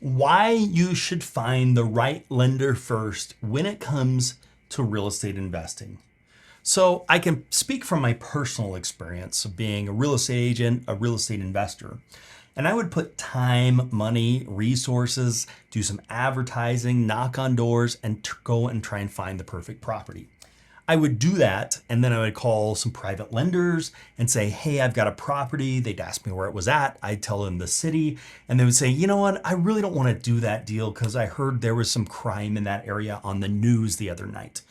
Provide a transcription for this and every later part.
why you should find the right lender first when it comes to real estate investing. So I can speak from my personal experience of being a real estate agent, a real estate investor. And I would put time, money, resources, do some advertising, knock on doors, and go and try and find the perfect property. I would do that, and then I would call some private lenders and say, hey, I've got a property. They'd ask me where it was at. I'd tell them the city, and they would say, you know what, I really don't want to do that deal because I heard there was some crime in that area on the news the other night.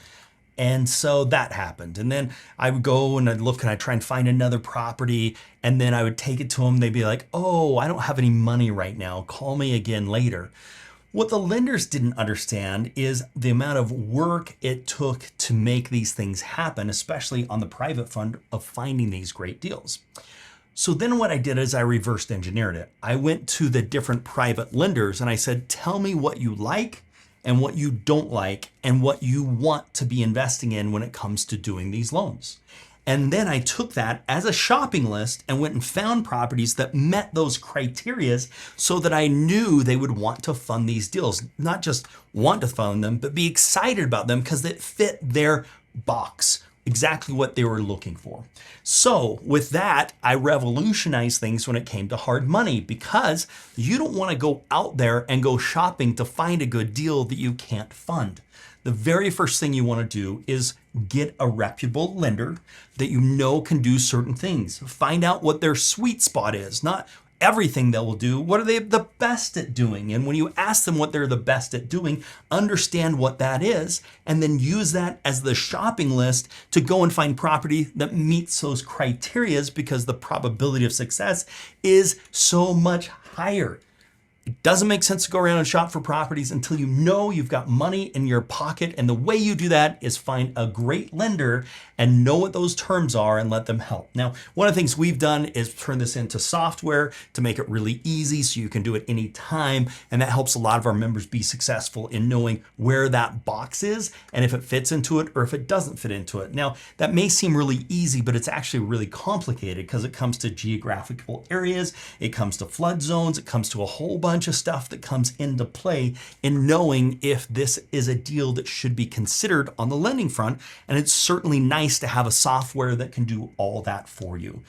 And so that happened. And then I would go and I'd look and I'd try and find another property. And then I would take it to them. They'd be like, oh, I don't have any money right now. Call me again later. What the lenders didn't understand is the amount of work it took to make these things happen, especially on the private fund of finding these great deals. So then what I did is I reversed engineered it. I went to the different private lenders and I said, tell me what you like and what you don't like and what you want to be investing in when it comes to doing these loans. And then I took that as a shopping list and went and found properties that met those criteria so that I knew they would want to fund these deals. Not just want to fund them, but be excited about them because it fit their box, exactly what they were looking for. So with that, I revolutionized things when it came to hard money because you don't want to go out there and go shopping to find a good deal that you can't fund. The very first thing you want to do is get a reputable lender that you know can do certain things. Find out what their sweet spot is, not everything they will do. What are they the best at doing? And when you ask them what they're the best at doing, understand what that is, and then use that as the shopping list to go and find property that meets those criterias because the probability of success is so much higher. It doesn't make sense to go around and shop for properties until you know you've got money in your pocket. And the way you do that is find a great lender and know what those terms are and let them help. Now, one of the things we've done is turn this into software to make it really easy so you can do it anytime. And that helps a lot of our members be successful in knowing where that box is and if it fits into it or if it doesn't fit into it. Now, that may seem really easy, but it's actually really complicated because it comes to geographical areas, it comes to flood zones, it comes to a whole bunch of stuff that comes into play in knowing if this is a deal that should be considered on the lending front. And it's certainly nice to have a software that can do all that for you.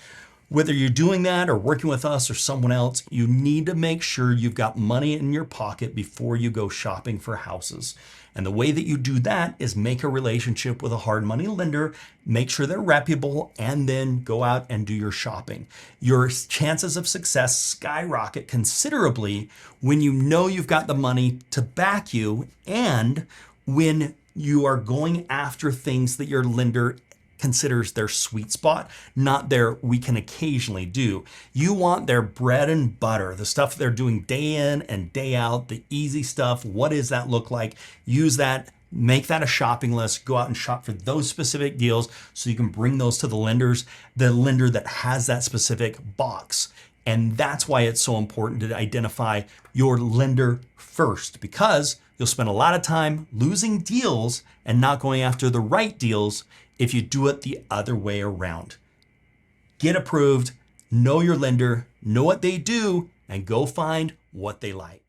Whether you're doing that or working with us or someone else, you need to make sure you've got money in your pocket before you go shopping for houses. And the way that you do that is make a relationship with a hard money lender, make sure they're reputable, and then go out and do your shopping. Your chances of success skyrocket considerably when you know you've got the money to back you and when you are going after things that your lender considers their sweet spot, not their we can occasionally do. You want their bread and butter, the stuff they're doing day in and day out, the easy stuff. What does that look like? Use that, make that a shopping list, go out and shop for those specific deals so you can bring those to the lender that has that specific box. And that's why it's so important to identify your lender first, because you'll spend a lot of time losing deals and not going after the right deals if you do it the other way around. Get approved, know your lender, know what they do, and go find what they like.